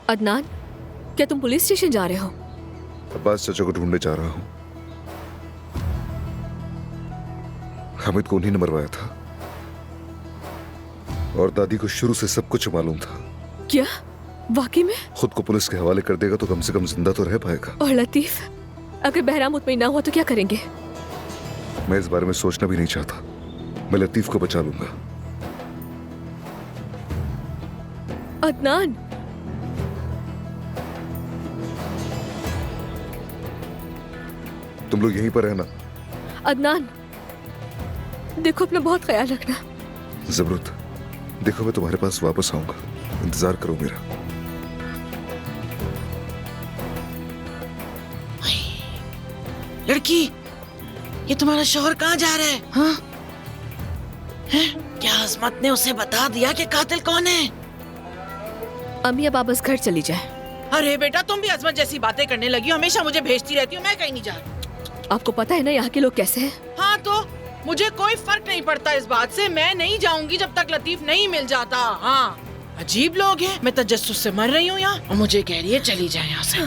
अदनान, क्या तुम police station जा रहे हो? अब्बास चाचा को ढूंढने जा रहा हूँ। हामिद को उन्हीं ने मरवाया था और दादी को शुरू से सब कुछ मालूम था। क्या वाकई में? खुद को पुलिस के हवाले कर देगा तो कम से कम जिंदा तो रह पाएगा। और लतीफ, अगर बहराम मुतमईन ना हुआ तो क्या करेंगे? मैं इस बारे में सोचना भी नहीं चाहता। मैं लतीफ को बचा लूंगा। अदनान, तुम लोग यहीं पर रहना। अदनान, देखो अपना बहुत ख्याल रखना। जबरूत, देखो मैं तुम्हारे पास वापस आऊंगा, इंतजार करो मेरा। लड़की, ये तुम्हारा शौहर कहाँ जा रहा है? हाँ? क्या अजमत ने उसे बता दिया कि कातिल कौन है? अम्मी अब वापस घर चली जाए। अरे बेटा, तुम भी अजमत जैसी बातें करने लगी हो। हमेशा मुझे भेजती रहती हो, मैं कहीं नहीं जा रही। आपको पता है ना यहाँ के लोग कैसे हैं? हाँ तो मुझे कोई फर्क नहीं पड़ता इस बात से। मैं नहीं जाऊंगी जब तक लतीफ नहीं मिल जाता। हाँ, अजीब लोग हैं। मैं तजस्सुस से मर रही हूँ यहाँ और मुझे कह रही है चली जाए यहाँ से।